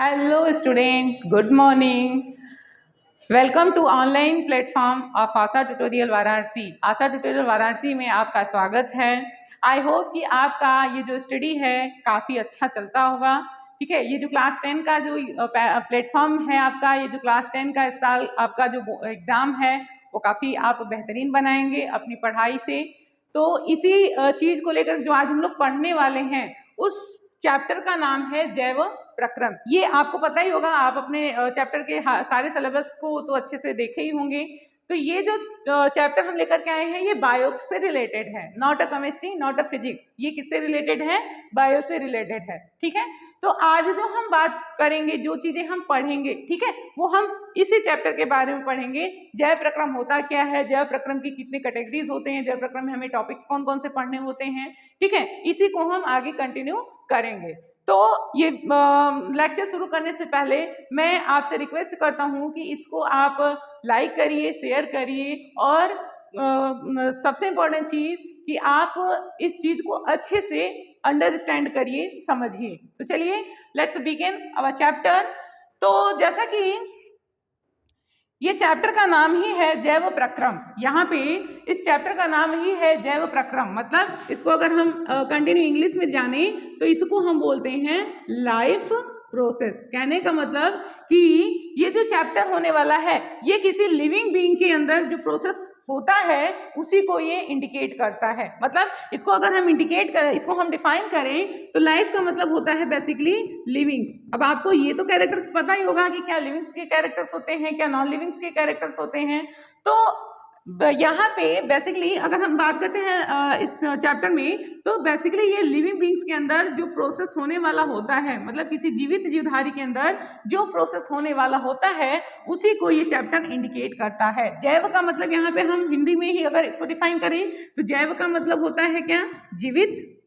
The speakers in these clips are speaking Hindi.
Hello student, good morning. Welcome to online platform of Asha tutorial Varanasi. Asha tutorial Varanasi में आपका स्वागत है। आई होप कि आपका ये जो स्टडी है काफ़ी अच्छा चलता होगा। ठीक है, ये जो क्लास 10 का जो प्लेटफॉर्म है आपका, ये जो क्लास 10 का इस साल आपका जो एग्ज़ाम है वो काफ़ी आप बेहतरीन बनाएंगे अपनी पढ़ाई से। तो इसी चीज़ को लेकर जो आज हम लोग पढ़ने वाले हैं उस चैप्टर का नाम है जैव प्रक्रम। ये आपको पता ही होगा, आप अपने चैप्टर के सारे सिलेबस को तो अच्छे से देखे ही होंगे। तो ये जो चैप्टर हम लेकर के आए हैं ये बायो से रिलेटेड है, not a chemistry not a physics. ये किससे रिलेटेड है? बायो से रिलेटेड है। ठीक है, तो आज जो हम बात करेंगे, जो चीजें हम पढ़ेंगे, ठीक है, वो हम इसी चैप्टर के बारे में पढ़ेंगे। जैव प्रक्रम होता क्या है, जैव प्रक्रम की कितने कैटेगरीज होते हैं, जैव प्रक्रम में हमें टॉपिक्स कौन कौन से पढ़ने होते हैं। ठीक है, इसी को हम आगे कंटिन्यू करेंगे। तो ये लेक्चर शुरू करने से पहले मैं आपसे रिक्वेस्ट करता हूं कि इसको आप लाइक करिए, शेयर करिए और सबसे इम्पोर्टेंट चीज कि आप इस चीज को अच्छे से अंडरस्टैंड करिए, समझिए। तो चलिए लेट्स बिगिन आवर चैप्टर। तो जैसा कि ये चैप्टर का नाम ही है जैव प्रक्रम, यहाँ पे इस चैप्टर का नाम ही है जैव प्रक्रम। मतलब इसको अगर हम कंटिन्यू इंग्लिश में जाने तो इसको हम बोलते हैं लाइफ प्रोसेस। कहने का मतलब कि ये जो चैप्टर होने वाला है ये किसी लिविंग बीइंग के अंदर जो प्रोसेस होता है उसी को ये इंडिकेट करता है। मतलब इसको अगर हम इंडिकेट करें, इसको हम डिफाइन करें तो लाइफ का मतलब होता है बेसिकली लिविंग्स। अब आपको ये तो कैरेक्टर्स पता ही होगा कि क्या लिविंग्स के कैरेक्टर्स होते हैं, क्या नॉन लिविंग्स के कैरेक्टर्स होते हैं। तो यहाँ पे बेसिकली अगर हम बात करते हैं इस चैप्टर में, तो बेसिकली ये लिविंग बीइंग्स के अंदर जो प्रोसेस होने वाला होता है, मतलब किसी जीवित जीवधारी के अंदर जो प्रोसेस होने वाला होता है उसी को ये चैप्टर इंडिकेट करता है। जैव का मतलब यहाँ पे हम हिंदी में ही अगर इसको डिफाइन करें तो जैव का मतलब होता है क्या? जीवित,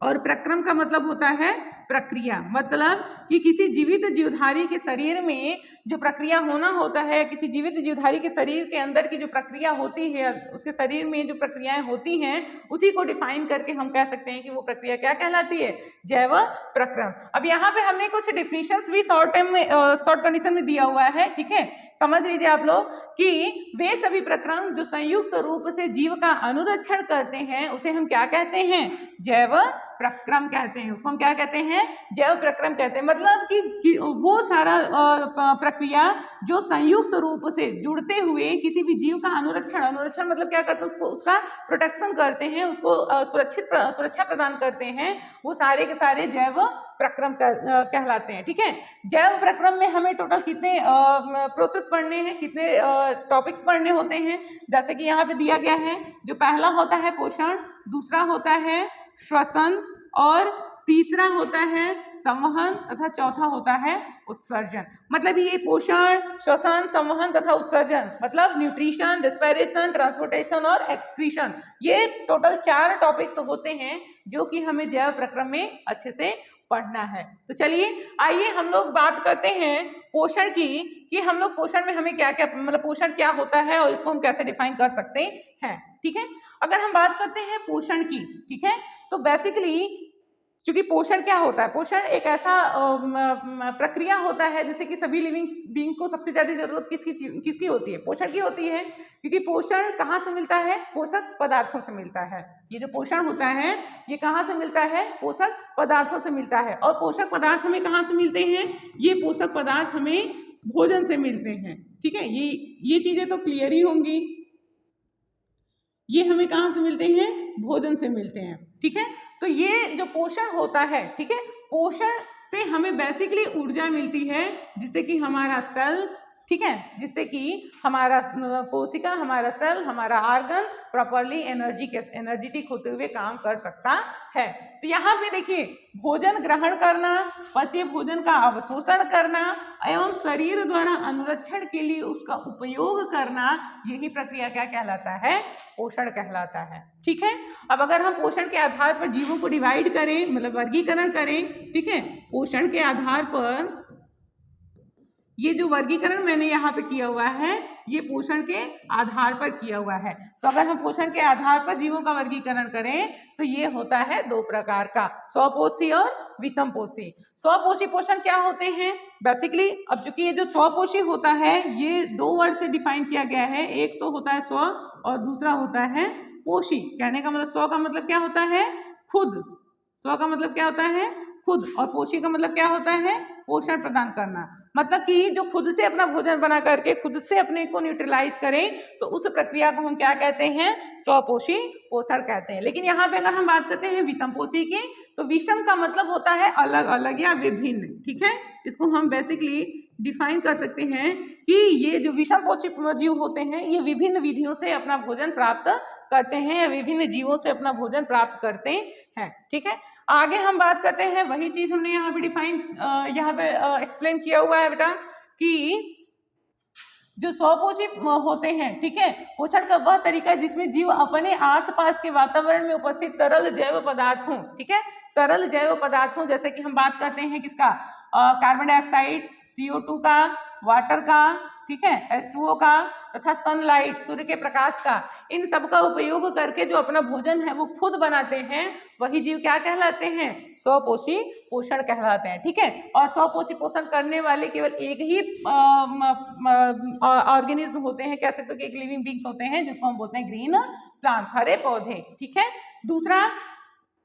और प्रक्रम का मतलब होता है प्रक्रिया। मतलब कि किसी जीवित जीवधारी के शरीर में जो प्रक्रिया होना होता है, किसी जीवित जीवधारी के शरीर के अंदर की जो प्रक्रिया होती है, उसके शरीर में जो प्रक्रियाएं होती हैं उसी को डिफाइन करके हम कह सकते हैं कि वो प्रक्रिया क्या कहलाती है? जैव प्रक्रम। अब यहाँ पे हमने कुछ डिफिनेशंस भी शॉर्ट कंडीशन में दिया हुआ है। ठीक है, समझ लीजिए आप लोग कि वे सभी प्रक्रम जो संयुक्त रूप से जीव का अनुरक्षण करते हैं उसे हम क्या कहते हैं? जैव प्रक्रम कहते हैं। उसको हम क्या कहते हैं? जैव प्रक्रम कहते हैं। मतलब कि वो सारा प्रक्रिया जो संयुक्त रूप से जुड़ते हुए किसी भी जीव का अनुरक्षण मतलब क्या करते हैं? उसको उसका प्रोटेक्शन करते हैं, उसको सुरक्षा प्रदान करते हैं, वो सारे के सारे जैव प्रक्रम कहलाते हैं। ठीक है, जैव प्रक्रम में हमें टोटल कितने प्रोसेस पढ़ने हैं, कितने टॉपिक्स पढ़ने होते हैं? जैसे कि यहाँ पे दिया गया है, जो पहला होता है पोषण, दूसरा होता है श्वसन, और तीसरा होता है संवहन, तथा चौथा होता है उत्सर्जन। मतलब ये पोषण, श्वसन, संवहन तथा उत्सर्जन मतलब न्यूट्रिशन, रेस्पिरेशन, ट्रांसपोर्टेशन और एक्सक्रीशन, ये टोटल 4 टॉपिक्स होते हैं जो कि हमें जैव प्रक्रम में अच्छे से पढ़ना है। तो चलिए आइए हम लोग बात करते हैं पोषण की, कि हम लोग पोषण में हमें क्या क्या, मतलब पोषण क्या होता है और इसको हम कैसे डिफाइन कर सकते हैं। ठीक है, अगर हम बात करते हैं पोषण की, ठीक है, तो बेसिकली क्योंकि पोषण क्या होता है? पोषण एक ऐसा प्रक्रिया होता है जिससे कि सभी लिविंग बीइंग को सबसे ज्यादा जरूरत किसकी होती है? पोषण की होती है। क्योंकि पोषण कहाँ से मिलता है? पोषक पदार्थों से मिलता है। ये जो पोषण होता है ये कहाँ से मिलता है? पोषक पदार्थों से मिलता है। और पोषक पदार्थ हमें कहाँ से मिलते हैं? ये पोषक पदार्थ हमें भोजन से मिलते हैं। ठीक है, ये चीजें तो क्लियर ही होंगी। ये हमें कहाँ से मिलते हैं? भोजन से मिलते हैं। ठीक है, तो ये जो पोषण होता है, ठीक है, पोषण से हमें बेसिकली ऊर्जा मिलती है, जिससे कि हमारा सेल, ठीक है, जिससे कि हमारा कोशिका, हमारा सेल, हमारा ऑर्गन प्रॉपरली एनर्जेटिक होते हुए काम कर सकता है। तो यहाँ पे देखिए, भोजन ग्रहण करना, पचे भोजन का अवशोषण करना एवं शरीर द्वारा अनुरक्षण के लिए उसका उपयोग करना, यही प्रक्रिया क्या कहलाता है? पोषण कहलाता है। ठीक है, अब अगर हम पोषण के आधार पर जीवों को डिवाइड करें, मतलब वर्गीकरण करें, ठीक है, पोषण के आधार पर ये जो वर्गीकरण मैंने यहाँ पे किया हुआ है ये पोषण के आधार पर किया हुआ है। तो अगर हम पोषण के आधार पर जीवों का वर्गीकरण करें तो ये होता है दो प्रकार का, स्वपोषी और विषमपोषी। स्वपोषी पोषण क्या होते हैं बेसिकली, अब चूंकि ये जो स्वपोषी होता है ये दो वर्ड से डिफाइन किया गया है, एक तो होता है स्व और दूसरा होता है पोषी। कहने का मतलब स्व का मतलब क्या होता है, खुद, स्व का मतलब क्या होता है खुद, और पोषी का मतलब क्या होता है पोषण प्रदान करना। मतलब कि जो खुद से अपना भोजन बना करके खुद से अपने को न्यूट्रलाइज करें तो उस प्रक्रिया को हम क्या कहते हैं, स्वपोषी पोषण कहते हैं। लेकिन यहाँ पे अगर हम बात करते हैं विषमपोषी की, तो विषम का मतलब होता है अलग अलग या विभिन्न, ठीक है। इसको हम बेसिकली डिफाइन कर सकते हैं कि ये जो विषमपोषी जीव होते हैं ये विभिन्न विधियों से अपना भोजन प्राप्त करते हैं या विभिन्न जीवों से अपना भोजन प्राप्त करते हैं, ठीक है। आगे हम बात करते हैं, वही चीज हमने यहाँ पे डिफाइन यहाँ पे एक्सप्लेन किया हुआ है बेटा कि जो स्वपोषी होते हैं, ठीक है, पोषण का वह तरीका है जिसमें जीव अपने आसपास के वातावरण में उपस्थित तरल जैव पदार्थों, ठीक है, तरल जैव पदार्थों जैसे कि हम बात करते हैं किसका, कार्बन डाइऑक्साइड, CO2 का, वाटर का, ठीक है, H2O का तथा सनलाइट, सूर्य के प्रकाश का, इन सब का उपयोग करके जो अपना भोजन है वो खुद बनाते हैं, वही जीव क्या कहलाते हैं, स्वपोषी पोषण कहलाते हैं, ठीक है। और स्वपोषी पोषण करने वाले केवल एक ही ऑर्गेनिज्म होते हैं, कह सकते हो कि एक लिविंग बींग्स होते हैं जिसको हम बोलते हैं ग्रीन प्लांट्स, हरे पौधे, ठीक है। दूसरा,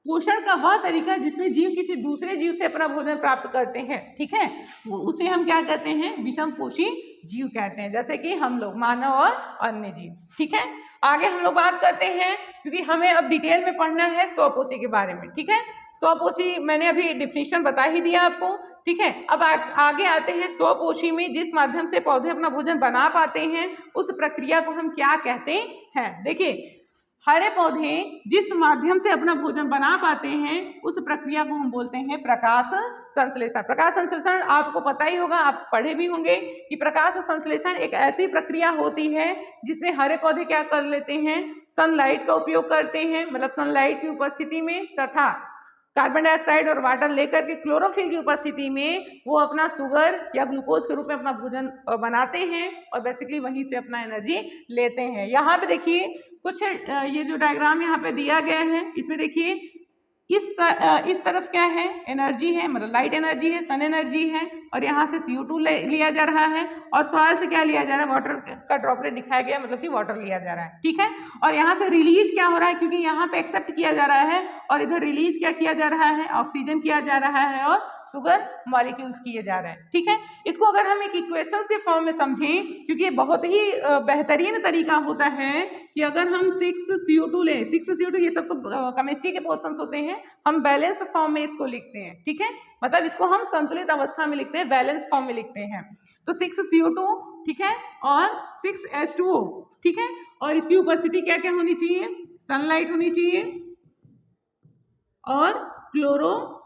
पोषण का वह तरीका जिसमें जीव किसी दूसरे जीव से अपना भोजन प्राप्त करते हैं, ठीक है, उसे हम क्या कहते हैं, विषमपोषी जीव कहते हैं, जैसे कि हम लोग मानव और अन्य जीव, ठीक है। आगे हम लोग बात करते हैं, क्योंकि हमें अब डिटेल में पढ़ना है स्वपोषी के बारे में, ठीक है। स्वपोषी मैंने अभी डिफिनेशन बता ही दिया आपको, ठीक है। अब आगे आते हैं, स्वपोषी में जिस माध्यम से पौधे अपना भोजन बना पाते हैं उस प्रक्रिया को हम क्या कहते हैं। देखिए, हरे पौधे जिस माध्यम से अपना भोजन बना पाते हैं उस प्रक्रिया को हम बोलते हैं प्रकाश संश्लेषण। प्रकाश संश्लेषण आपको पता ही होगा, आप पढ़े भी होंगे कि प्रकाश संश्लेषण एक ऐसी प्रक्रिया होती है जिसमें हरे पौधे क्या कर लेते हैं, सनलाइट का उपयोग करते हैं, मतलब सनलाइट की उपस्थिति में, तथा कार्बन डाइऑक्साइड और वाटर लेकर के क्लोरोफिल की उपस्थिति में वो अपना शुगर या ग्लूकोज के रूप में अपना भोजन बनाते हैं और बेसिकली वहीं से अपना एनर्जी लेते हैं। यहाँ पे देखिए कुछ ये जो डायग्राम यहाँ पे दिया गया है इसमें देखिए इस तरफ क्या है, एनर्जी है, मतलब लाइट एनर्जी है, सन एनर्जी है, और यहाँ से CO2 लिया जा रहा है, और सॉइल से क्या लिया जा रहा है, वाटर का ड्रॉपलेट दिखाया गया, मतलब कि वाटर लिया जा रहा है, ठीक है। और यहाँ से रिलीज क्या हो रहा है, क्योंकि यहाँ पे एक्सेप्ट किया जा रहा है और इधर रिलीज क्या किया जा रहा है, ऑक्सीजन किया जा रहा है और शुगर मॉलिक्यूल्स किए जा रहे हैं, ठीक है। इसको अगर हम एक इक्वेशंस के फॉर्म में समझें, क्योंकि ये बहुत ही बेहतरीन तरीका होता है कि अगर हम 6CO2 लें, 6CO2 ये सब तो केमिस्ट्री के पोर्शंस होते हैं, हम बैलेंस फॉर्म में इसको लिखते हैं, ठीक है, मतलब इसको हम संतुलित अवस्था में लिखते हैं, बैलेंस फॉर्म में लिखते हैं। तो 6CO2, ठीक है, और 6H2O, ठीक है, और इसकी उपस्थिति क्या क्या होनी चाहिए, सनलाइट होनी चाहिए और क्लोरोफिल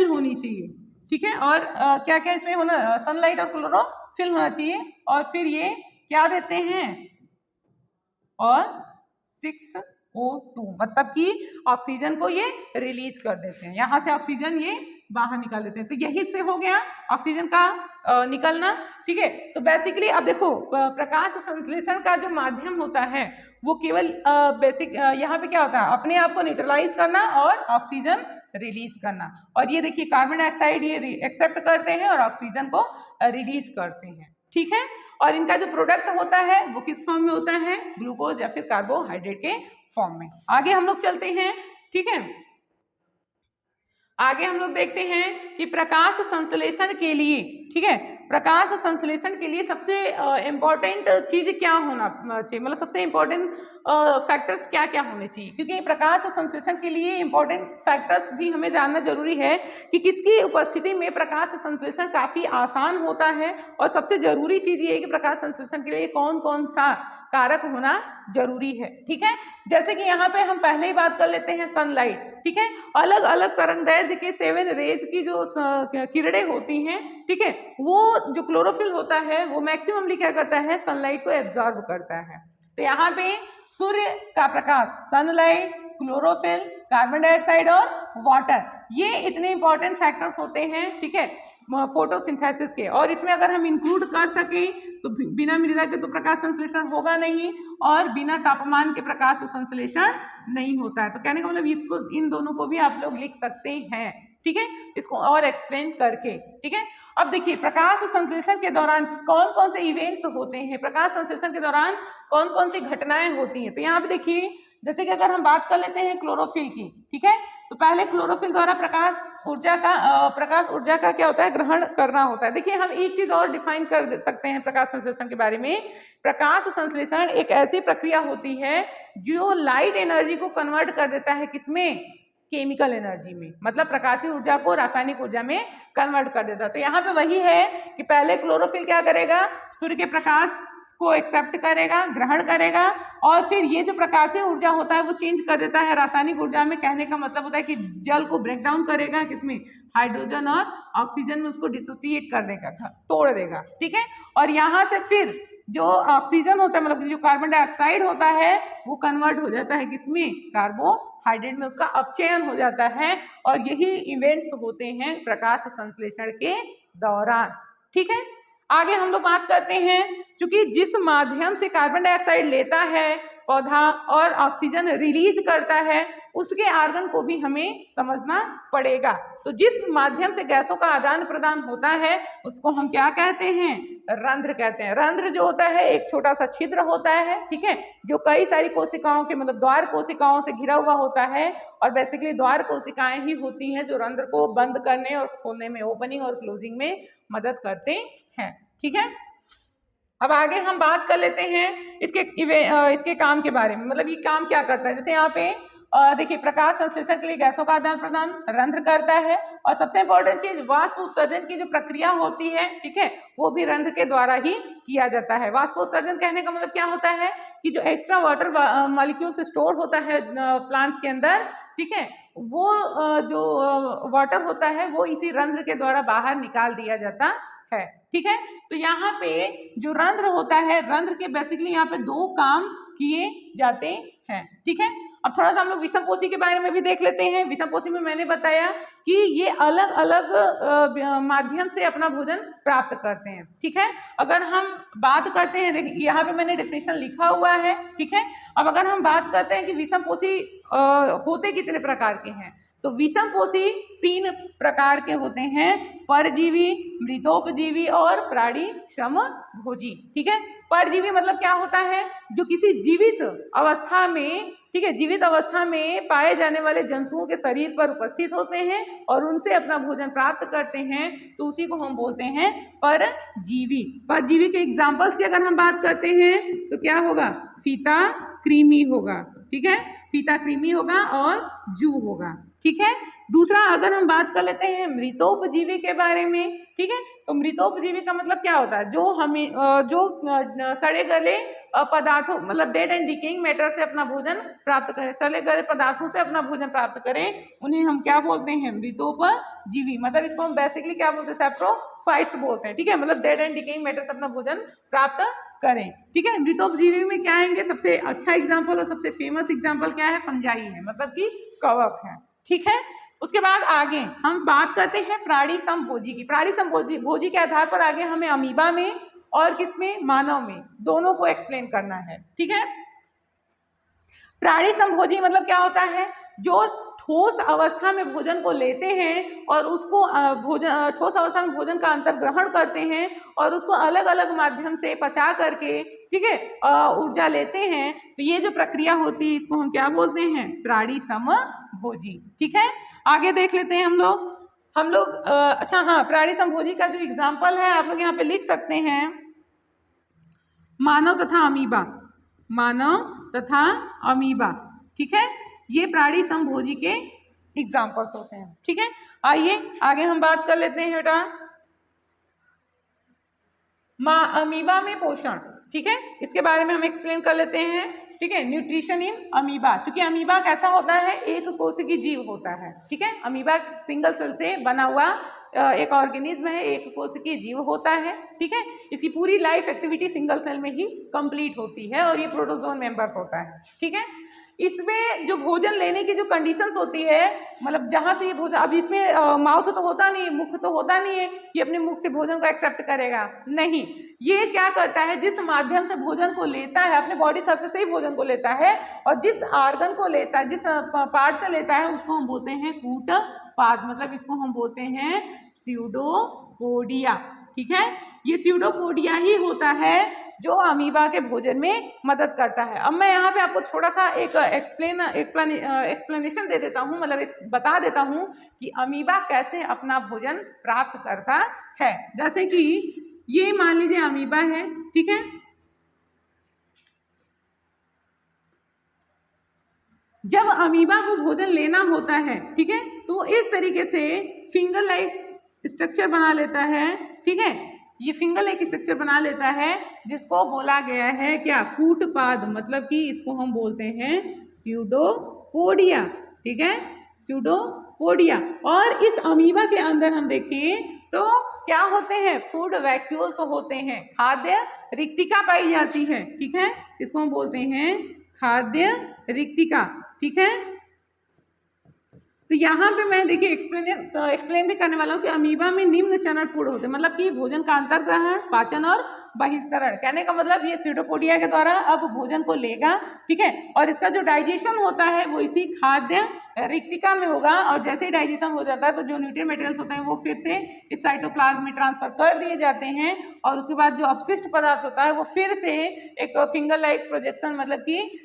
होनी चाहिए, ठीक है, और क्या क्या इसमें होना, सनलाइट और क्लोरोफिल होना चाहिए, और फिर ये क्या देते हैं, और 6O2, मतलब कि ऑक्सीजन को ये रिलीज कर देते हैं, यहाँ से ऑक्सीजन ये बाहर निकाल देते हैं। तो यही से हो गया ऑक्सीजन का निकलना, ठीक है। तो बेसिकली अब देखो, प्रकाश संश्लेषण का जो माध्यम होता है वो केवल बेसिक यहाँ पे क्या होता है, अपने आप को न्यूट्रलाइज करना और ऑक्सीजन रिलीज करना, और ये देखिए कार्बन डाइऑक्साइड ये एक्सेप्ट करते हैं और ऑक्सीजन को रिलीज करते हैं, ठीक है। और इनका जो प्रोडक्ट होता है वो किस फॉर्म में होता है, ग्लूकोज या फिर कार्बोहाइड्रेट के फॉर्म में। आगे हम लोग चलते हैं, ठीक है, आगे हम लोग देखते हैं कि प्रकाश संश्लेषण के लिए, ठीक है, प्रकाश संश्लेषण के लिए सबसे इम्पोर्टेंट चीज क्या होना चाहिए, मतलब सबसे इम्पोर्टेंट फैक्टर्स क्या क्या होने चाहिए, क्योंकि प्रकाश संश्लेषण के लिए इम्पोर्टेंट फैक्टर्स भी हमें जानना जरूरी है कि किसकी उपस्थिति में प्रकाश संश्लेषण काफी आसान होता है, और सबसे जरूरी चीज ये है कि प्रकाश संश्लेषण के लिए कौन कौन सा कारक होना जरूरी है, ठीक है। जैसे कि यहाँ पे हम पहले ही बात कर लेते हैं सनलाइट, ठीक है, अलग अलग तरंगदैर्घ्य के 7 रेज की जो किरणें होती हैं, ठीक है, वो जो क्लोरोफिल होता है वो मैक्सिममली क्या करता है, सनलाइट को एब्जॉर्ब करता है। तो यहाँ पे सूर्य का प्रकाश, सनलाइट, क्लोरोफिल, कार्बन डाइऑक्साइड और वाटर, ये इतने इंपॉर्टेंट फैक्टर्स होते हैं, ठीक है, फोटोसिंथेसिस के। और इसमें अगर हम इंक्लूड कर सकें तो बिना मृदा के तो प्रकाश संश्लेषण होगा नहीं, और बिना तापमान के प्रकाश संश्लेषण नहीं होता है। तो कहने का मतलब इसको, इन दोनों को भी आप लोग लिख सकते हैं, ठीक है, इसको और एक्सप्लेन करके, ठीक है। अब देखिए प्रकाश संश्लेषण के दौरान कौन कौन से इवेंट्स होते हैं, प्रकाश संश्लेषण के दौरान कौन कौन सी घटनाएं होती हैं। तो यहाँ पे देखिए, जैसे कि अगर हम बात कर लेते हैं क्लोरोफिल की, ठीक है, तो पहले क्लोरोफिल द्वारा प्रकाश ऊर्जा का क्या होता है, ग्रहण करना होता है। देखिए हम एक चीज और डिफाइन कर सकते हैं प्रकाश संश्लेषण के बारे में। प्रकाश संश्लेषण एक ऐसी प्रक्रिया होती है जो लाइट एनर्जी को कन्वर्ट कर देता है, किसमें, केमिकल एनर्जी में, मतलब प्रकाशीय ऊर्जा को रासायनिक ऊर्जा में कन्वर्ट कर देता है। तो यहाँ पे वही है कि पहले क्लोरोफिल क्या करेगा, सूर्य के प्रकाश को एक्सेप्ट करेगा, ग्रहण करेगा, और फिर ये जो प्रकाशीय ऊर्जा होता है वो चेंज कर देता है रासायनिक ऊर्जा में। कहने का मतलब होता है कि जल को ब्रेक डाउन करेगा, किसमें, हाइड्रोजन और ऑक्सीजन में, उसको डिसोसिएट कर देगा, तोड़ देगा, ठीक है। और यहाँ से फिर जो ऑक्सीजन होता है, मतलब जो कार्बन डाइऑक्साइड होता है, वो कन्वर्ट हो जाता है किसमें, कार्बोहाइड्रेट में, उसका अपचयन हो जाता है। और यही इवेंट्स होते हैं प्रकाश संश्लेषण के दौरान, ठीक है। आगे हम लोग बात करते हैं, क्योंकि जिस माध्यम से कार्बन डाइऑक्साइड लेता है पौधा और ऑक्सीजन रिलीज करता है, उसके आर्गन को भी हमें समझना पड़ेगा। तो जिस माध्यम से गैसों का आदान प्रदान होता है उसको हम क्या कहते हैं, रंध्र कहते हैं। रंध्र जो होता है एक छोटा सा छिद्र होता है, ठीक है, जो कई सारी कोशिकाओं के, मतलब द्वार कोशिकाओं से घिरा हुआ होता है। और बेसिकली द्वार कोशिकाएं ही होती हैं जो रंध्र को बंद करने और खोलने में, ओपनिंग और क्लोजिंग में मदद करते हैं, ठीक है। अब आगे हम बात कर लेते हैं इसके काम के बारे में, मतलब ये काम क्या करता है। जैसे यहाँ पे देखिए प्रकाश संश्लेषण के लिए गैसों का आदान प्रदान रंध्र करता है, और सबसे इंपॉर्टेंट चीज वाष्प उत्सर्जन की जो प्रक्रिया होती है, ठीक है, वो भी रंध्र के द्वारा ही किया जाता है। वाष्प उत्सर्जन कहने का मतलब क्या होता है कि जो एक्स्ट्रा वाटर मॉलिक्यूल्स स्टोर होता है प्लांट्स के अंदर, ठीक है, वो जो वाटर होता है वो इसी रंध्र के द्वारा बाहर निकाल दिया जाता है, ठीक है। तो यहाँ पे जो रंध्र होता है, रंध्र के बेसिकली यहाँ पे दो काम किए जाते हैं, ठीक है। अब थोड़ा सा हम लोग विषमपोषी के बारे में भी देख लेते हैं। विषमपोषी में मैंने बताया कि ये अलग अलग माध्यम से अपना भोजन प्राप्त करते हैं, ठीक है। अगर हम बात करते हैं, देखिए यहाँ पे मैंने डेफिनेशन लिखा हुआ है, ठीक है। अब अगर हम बात करते हैं कि विषमपोषी होते कितने प्रकार के हैं, तो विषमपोषी 3 प्रकार के होते हैं, परजीवी, मृतोपजीवी और प्राणिसमभोजी, ठीक है। परजीवी मतलब क्या होता है, जो किसी जीवित अवस्था में, ठीक है, जीवित अवस्था में पाए जाने वाले जंतुओं के शरीर पर उपस्थित होते हैं और उनसे अपना भोजन प्राप्त करते हैं, तो उसी को हम बोलते हैं परजीवी। परजीवी के एग्जाम्पल्स की अगर हम बात करते हैं तो क्या होगा, फीता, कृमि होगा, ठीक है, फीता कृमि होगा और जू होगा, ठीक है। दूसरा अगर हम बात कर लेते हैं मृतोपजीवी के बारे में, ठीक है, तो मृतोपजीवी का मतलब क्या होता है, जो हमें जो सड़े गले पदार्थों, मतलब डेड एंड डिकेइंग मैटर से अपना भोजन प्राप्त करें, सड़े गले पदार्थों से अपना भोजन प्राप्त करें, उन्हें हम क्या बोलते हैं, मृतोपजीवी। मतलब इसको हम बेसिकली क्या बोलते हैं, सैप्रोफाइट्स बोलते हैं, ठीक है, मतलब डेड एंड डिकेइंग मैटर से अपना भोजन प्राप्त करें, ठीक है। मृतोपजीवी में क्या आएंगे, सबसे अच्छा एग्जाम्पल और सबसे फेमस एग्जाम्पल क्या है, फंजाई है, मतलब कि कवक है, ठीक है। उसके बाद आगे हम बात करते हैं प्राणिसमभोजी की। प्राणिसमभोजी के आधार पर आगे हमें अमीबा में और किसमें, मानव में, दोनों को एक्सप्लेन करना है, ठीक है। प्राणिसमभोजी मतलब क्या होता है, जो ठोस अवस्था में भोजन को लेते हैं और उसको ठोस अवस्था में भोजन का अंतर ग्रहण करते हैं और उसको अलग अलग माध्यम से पचा करके, ठीक है, ऊर्जा लेते हैं। तो ये जो प्रक्रिया होती है इसको हम क्या बोलते हैं, प्राणिसमभोजी, ठीक है। आगे देख लेते हैं हम लोग अच्छा हाँ, प्राणिसमभोजी का जो एग्जाम्पल है आप लोग यहाँ पे लिख सकते हैं, मानव तथा अमीबा, मानव तथा अमीबा, ठीक है, ये प्राणिसमभोजी के एग्जाम्पल्स होते हैं, ठीक है। आइए आगे हम बात कर लेते हैं बेटा, अमीबा में पोषण, ठीक है, इसके बारे में हम एक्सप्लेन कर लेते हैं, ठीक है। न्यूट्रिशन इन अमीबा, क्योंकि अमीबा कैसा होता है, एक कोशिकीय जीव होता है, ठीक है। अमीबा सिंगल सेल से बना हुआ एक ऑर्गेनिज्म है, एक कोशिकीय जीव होता है, ठीक है। इसकी पूरी लाइफ एक्टिविटी सिंगल सेल में ही कंप्लीट होती है और ये प्रोटोजोन मेंबर्स होता है, ठीक है। इसमें जो भोजन लेने की जो कंडीशंस होती है, मतलब जहाँ से ये भोजन, अब इसमें माउथ तो होता नहीं है, मुख तो होता नहीं है कि अपने मुख से भोजन को एक्सेप्ट करेगा, नहीं, ये क्या करता है, जिस माध्यम से भोजन को लेता है, अपने बॉडी सरफेस से ही भोजन को लेता है, और जिस ऑर्गन को लेता है, जिस पार्ट से लेता है, उसको हम बोलते हैं कूटपाद, मतलब इसको हम बोलते हैं स्यूडोपोडिया। ठीक है, ये स्यूडोपोडिया ही होता है जो अमीबा के भोजन में मदद करता है। अब मैं यहाँ पे आपको थोड़ा सा एक एक्सप्लेनेशन दे देता हूँ, मतलब एक बता देता हूँ कि अमीबा कैसे अपना भोजन प्राप्त करता है। जैसे कि ये मान लीजिए अमीबा है, ठीक है, जब अमीबा को भोजन लेना होता है, ठीक है, तो इस तरीके से फिंगर लाइक स्ट्रक्चर बना लेता है। ठीक है, ये फिंगर लाइक स्ट्रक्चर बना लेता है, जिसको बोला गया है क्या, कूटपाद, मतलब कि इसको हम बोलते हैं स्यूडोपोडिया। ठीक है, स्यूडोपोडिया। और इस अमीबा के अंदर हम देखें तो क्या होते हैं, फूड वैक्यूल्स होते हैं, खाद्य रिक्तिका पाई जाती है। ठीक है, इसको हम बोलते हैं खाद्य रिक्तिका। ठीक है, तो यहाँ पे मैं देखिए एक्सप्लेन भी करने वाला हूँ कि अमीबा में निम्न चरण पूर्ण होते हैं, मतलब कि भोजन का अंतर्ग्रहण, पाचन और बहिष्करण। कहने का मतलब ये स्यूडोपोडिया के द्वारा अब भोजन को लेगा, ठीक है, और इसका जो डाइजेशन होता है वो इसी खाद्य रिक्तिका में होगा, और जैसे ही डाइजेशन हो जाता है तो जो न्यूट्रिएंट मटेरियल्स होते हैं वो फिर से इस साइटोप्लाज्म में ट्रांसफर कर दिए जाते हैं, और उसके बाद जो अपशिष्ट पदार्थ होता है वो फिर से एक फिंगर लाइक प्रोजेक्शन, मतलब कि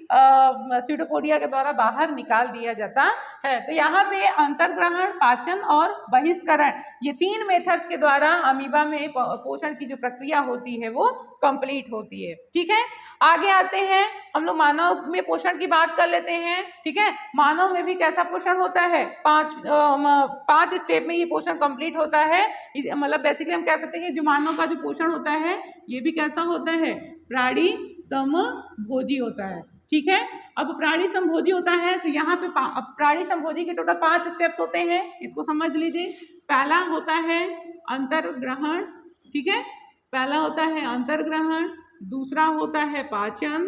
स्यूडोपोडिया के द्वारा बाहर निकाल दिया जाता है। तो यहाँ पे अंतर्ग्रहण, पाचन और बहिष्करण, ये 3 मेथड्स के द्वारा अमीबा में पोषण की जो प्रक्रिया होती है वो कंप्लीट होती है। ठीक है, आगे आते हैं हम लोग मानव में पोषण की बात कर लेते हैं। ठीक है, मानव में भी कैसा पोषण होता है, 5 स्टेप में ये पोषण कंप्लीट होता है। मतलब बेसिकली हम कह सकते हैं कि जो मानव का जो पोषण होता है ये भी कैसा होता है, प्राणी समभोजी होता है। ठीक है, अब प्राणी समभोजी होता है तो यहाँ पे प्राणी समभोजी के टोटल 5 स्टेप्स होते हैं, इसको समझ लीजिए। पहला होता है अंतर्ग्रहण, ठीक है, पहला होता है अंतर्ग्रहण, दूसरा होता है पाचन,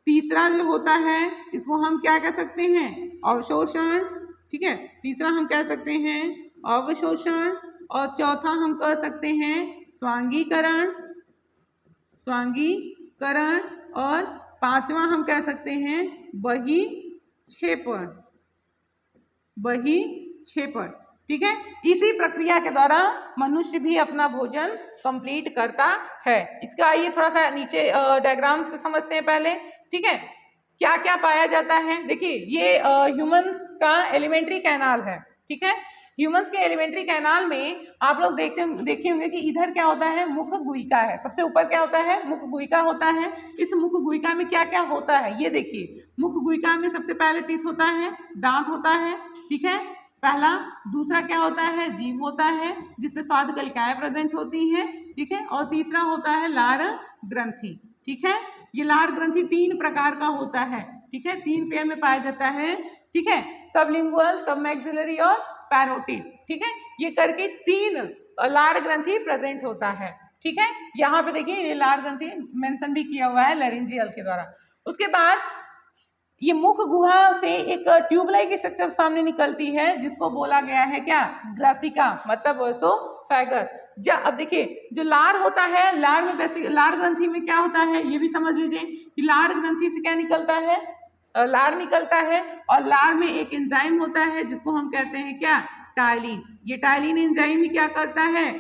तीसरा जो होता है इसको हम क्या कह सकते हैं, अवशोषण। ठीक है, तीसरा हम कह सकते हैं अवशोषण, और चौथा हम कह सकते हैं स्वांगीकरण, स्वांगीकरण, और पांचवा हम कह सकते हैं बहिक्षेपण, बहिक्षेपण। ठीक है, इसी प्रक्रिया के द्वारा मनुष्य भी अपना भोजन कंप्लीट करता है। इसका आइए थोड़ा सा नीचे डायग्राम से समझते हैं पहले। ठीक है, क्या क्या पाया जाता है, देखिए ये ह्यूमंस का एलिमेंट्री कैनाल है। ठीक है, ह्यूमंस के एलिमेंट्री कैनाल में आप लोग देखे होंगे कि इधर क्या होता है, मुख गुहिका है, सबसे ऊपर क्या होता है, मुख गुहिका होता है। इस मुख गुहिका में क्या क्या होता है ये देखिए, मुख गुहिका में सबसे पहले तीत होता है, दांत होता है, ठीक है, पहला। दूसरा क्या होता है, जीभ होता है जिसमें स्वाद कलिकाएं प्रेजेंट होती हैं, ठीक है, और तीसरा होता है लार ग्रंथि। ठीक है, ये लार ग्रंथि 3 प्रकार का होता है, ठीक है, 3 पेयर में पाया जाता है। ठीक है, सबलिंगुअल, सबमैक्सिलरी और पैरोटिड। ठीक है, ये करके 3 लार ग्रंथि प्रेजेंट होता है। ठीक है, यहाँ पे देखिए ये लार ग्रंथि मेंशन भी किया हुआ है लैरिंजियल के द्वारा। उसके बाद ये मुख गुहा से एक ट्यूब लाइक स्ट्रक्चर सामने निकलती है जिसको बोला गया है क्या, ग्रासिका, मतलब ओसोफेगस। अब देखिए जो लार होता है, लार में बेसिक लार ग्रंथि में क्या होता है ये भी समझ लीजिए कि लार ग्रंथि से क्या निकलता है, लार निकलता है, और लार में एक एंजाइम होता है जिसको हम कहते हैं क्या, टाइलिन। ये टाइलिन एंजाइम ही क्या करता है,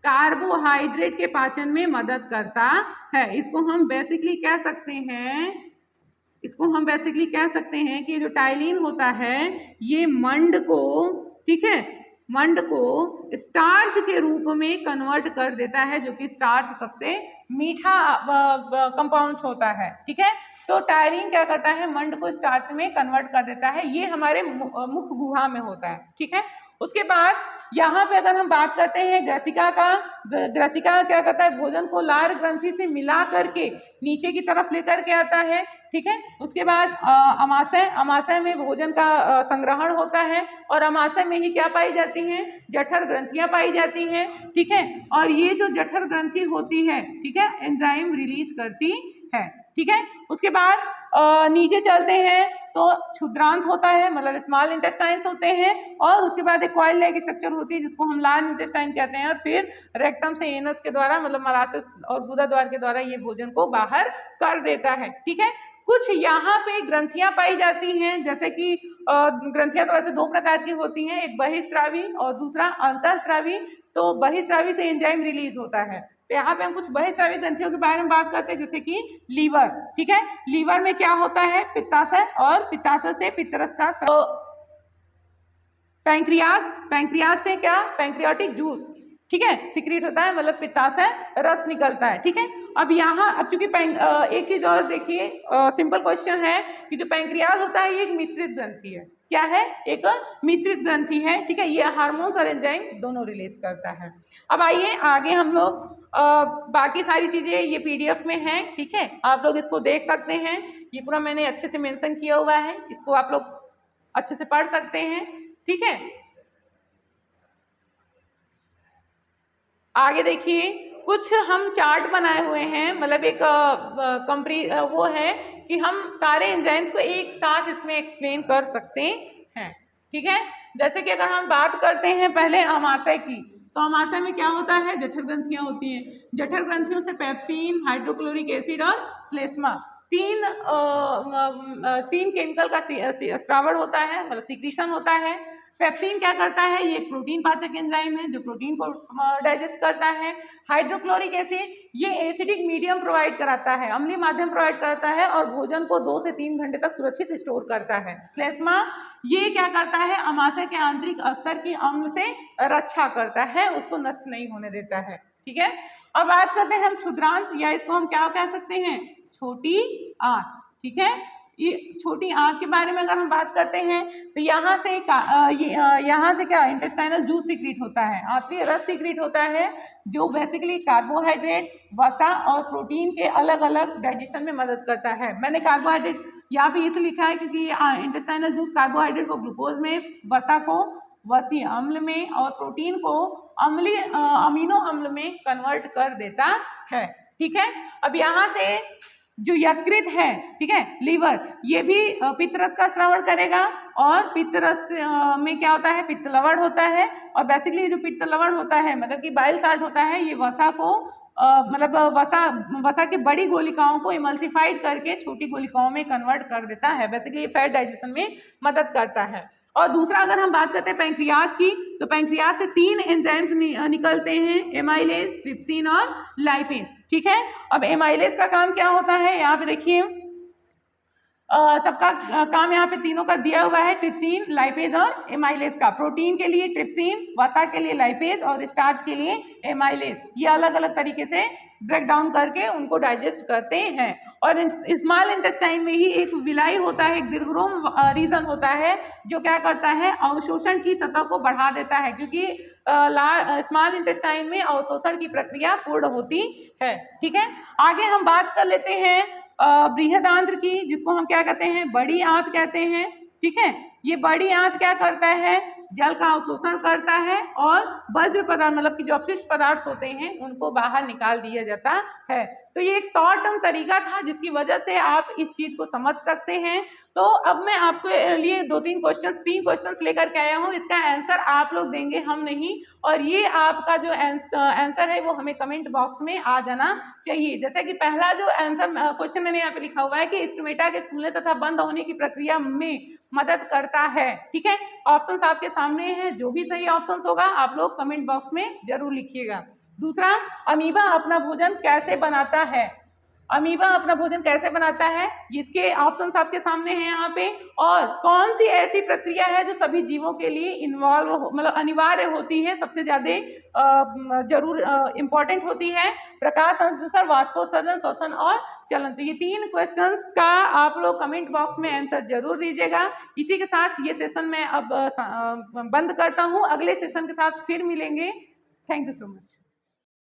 कार्बोहाइड्रेट के पाचन में मदद करता है। इसको हम बेसिकली कह सकते हैं, इसको हम बेसिकली कह सकते हैं कि जो टाइलिन होता है ये मंड को, ठीक है, मंड को स्टार्च के रूप में कन्वर्ट कर देता है, जो कि स्टार्च सबसे मीठा कंपाउंड होता है। ठीक है, तो टायरिन क्या करता है, मंड को स्टार्च में कन्वर्ट कर देता है, ये हमारे मुख गुहा में होता है। ठीक है, उसके बाद यहाँ पे अगर हम बात करते हैं ग्रसिका का, ग्रसिका क्या करता है, भोजन को लार ग्रंथि से मिला करके नीचे की तरफ लेकर के आता है। ठीक है, उसके बाद अमाशय, अमाशय में भोजन का संग्रहण होता है, और अमाशय में ही क्या पाई जाती हैं, जठर ग्रंथियां पाई जाती हैं। ठीक है, और ये जो जठर ग्रंथि होती है, ठीक है, एंजाइम रिलीज करती है। ठीक है, उसके बाद नीचे चलते हैं तो क्षुद्रांत होता है, मतलब स्मॉल इंटेस्टाइन्स होते हैं, और उसके बाद एक कॉइल लाइक स्ट्रक्चर होती है जिसको हम लार्ज इंटेस्टाइन कहते हैं, और फिर रेक्टम से एनस के द्वारा मतलब मलाशय और गुदा द्वार के द्वारा ये भोजन को बाहर कर देता है। ठीक है, कुछ यहाँ पे ग्रंथियां पाई जाती हैं, जैसे कि ग्रंथियां तो वैसे दो प्रकार की होती हैं, एक बहिस्रावी और दूसरा अंतःस्रावी। तो बहिस्रावी से एंजाइम रिलीज होता है, तो यहाँ पे हम कुछ बहिस्रावी ग्रंथियों के बारे में बात करते हैं, जैसे कि लीवर। ठीक है, लीवर में क्या होता है, पित्ताशय, और पित्ताशय से पित्तरस का पैंक्रियास, पैंक्रियास से क्या, पैंक्रियाटिक जूस, ठीक है, सिक्रीट होता है, मतलब पित्ताशय रस निकलता है। ठीक है, अब यहाँ अब चूंकि एक चीज और देखिए, सिंपल क्वेश्चन है कि जो पैंक्रियास होता है ये एक मिश्रित ग्रंथि है। क्या है, एक मिश्रित ग्रंथि है। ठीक है, ये हार्मोन्स और एंजाइम दोनों रिलीज करता है। अब आइए आगे हम लोग बाकी सारी चीजें ये PDF में है। ठीक है, आप लोग इसको देख सकते हैं, ये पूरा मैंने अच्छे से मेंशन किया हुआ है, इसको आप लोग अच्छे से पढ़ सकते हैं। ठीक है, आगे देखिए, कुछ हम चार्ट बनाए हुए हैं, मतलब एक वो है कि हम सारे एंजाइम्स को एक साथ इसमें एक्सप्लेन कर सकते हैं। ठीक है, जैसे कि अगर हम बात करते हैं पहले अमाशय की, तो अमाशय में क्या होता है, जठर ग्रंथियां होती हैं। जठर ग्रंथियों से पेप्सिन, हाइड्रोक्लोरिक एसिड और श्लेष्मा, तीन केमिकल का स्रावण होता है, मतलब सीक्रेशन होता है। पेप्सिन क्या करता है, ये एक प्रोटीन पाचक एंजाइम है जो प्रोटीन को डाइजेस्ट करता है। हाइड्रोक्लोरिक एसिड ये एसिडिक मीडियम प्रोवाइड कराता है, अम्लीय माध्यम प्रोवाइड करता है, और भोजन को 2 से 3 घंटे तक सुरक्षित स्टोर करता है। श्लेष्मा ये क्या करता है, अमाशय के आंतरिक स्तर की अम्ल से रक्षा करता है, उसको नष्ट नहीं होने देता है। ठीक है, अब बात करते हैं हम क्षुद्रांत, या इसको हम क्या कह सकते हैं, छोटी आंत। ठीक है, ये छोटी आंत के बारे में अगर हम बात करते हैं तो यहाँ से क्या इंटेस्टाइनल जूस सीक्रेट होता है, आंतरिक रस सीक्रेट होता है, जो बेसिकली कार्बोहाइड्रेट, वसा और प्रोटीन के अलग अलग डाइजेशन में मदद करता है। मैंने कार्बोहाइड्रेट यहाँ पे इसलिए लिखा है क्योंकि इंटेस्टाइनल जूस कार्बोहाइड्रेट को ग्लूकोज में, वसा को वसीय अम्ल में, और प्रोटीन को अम्लीय अमीनो अम्ल में कन्वर्ट कर देता है। ठीक है, अब यहाँ से जो यकृत है, ठीक है, लीवर, ये भी पित्तरस का स्रावण करेगा, और पित्तरस में क्या होता है, पित्त लवण होता है, और बेसिकली जो पित्त लवण होता है मतलब कि बाइल साल्ट होता है, ये वसा को मतलब वसा की बड़ी गोलिकाओं को इमल्सिफाइड करके छोटी गोलिकाओं में कन्वर्ट कर देता है। बेसिकली ये फैट डाइजेशन में मदद करता है। और दूसरा अगर हम बात करते हैं पैंक्रियाज की, तो पैंक्रियाज से 3 एंजाइम्स निकलते हैं, एमाइलेज, ट्रिप्सिन और लाइपेज। ठीक है, अब एमाइलेज का काम क्या होता है, यहाँ पे देखिए सबका काम यहाँ पे तीनों का दिया हुआ है, ट्रिप्सिन, लाइपेज और एमाइलेज का। प्रोटीन के लिए ट्रिप्सिन, वसा के लिए लाइपेज, और स्टार्च के लिए एमाइलेज। ये अलग अलग तरीके से ब्रेक डाउन करके उनको डाइजेस्ट करते हैं। और स्मॉल इंटेस्टाइन में ही एक विलाई होता है, एक दीर्घरोम रीजन होता है, जो क्या करता है, अवशोषण की सतह को बढ़ा देता है, क्योंकि स्मॉल इंटेस्टाइन में अवशोषण की प्रक्रिया पूर्ण होती है। ठीक है, आगे हम बात कर लेते हैं बृहदांत्र की, जिसको हम क्या कहते हैं, बड़ी आंत कहते हैं। ठीक है, ये बड़ी आंत क्या करता है, जल का अवशोषण करता है, और वज्र पदार्थ मतलब कि जो अपशिष्ट पदार्थ होते हैं उनको बाहर निकाल दिया जाता है। तो ये एक शॉर्ट टर्म तरीका था जिसकी वजह से आप इस चीज को समझ सकते हैं। तो अब मैं आपके लिए 3 क्वेश्चंस लेकर के आया हूँ, इसका आंसर आप लोग देंगे, हम नहीं, और ये आपका जो आंसर है वो हमें कमेंट बॉक्स में आ जाना चाहिए। जैसे कि पहला जो आंसर क्वेश्चन मैंने यहाँ पे लिखा हुआ है कि स्टोमेटा के खुलने तथा बंद होने की प्रक्रिया में मदद करता है। ठीक है, ऑप्शंस आपके सामने हैं, जो भी सही ऑप्शंस होगा आप लोग कमेंट बॉक्स में जरूर लिखिएगा। दूसरा, अमीबा अपना भोजन कैसे बनाता है, अमीबा अपना भोजन कैसे बनाता है, इसके ऑप्शंस आपके सामने हैं यहाँ पे। और कौन सी ऐसी प्रक्रिया है जो सभी जीवों के लिए इन्वॉल्व मतलब अनिवार्य होती है, सबसे ज्यादा जरूर इंपॉर्टेंट होती है, प्रकाश संश्लेषण, वाष्पोत्सर्जन, श्वसन और चलन। तो ये 3 क्वेश्चंस का आप लोग कमेंट बॉक्स में आंसर जरूर दीजिएगा। इसी के साथ ये सेशन मैं अब बंद करता हूँ, अगले सेशन के साथ फिर मिलेंगे। Thank you so much.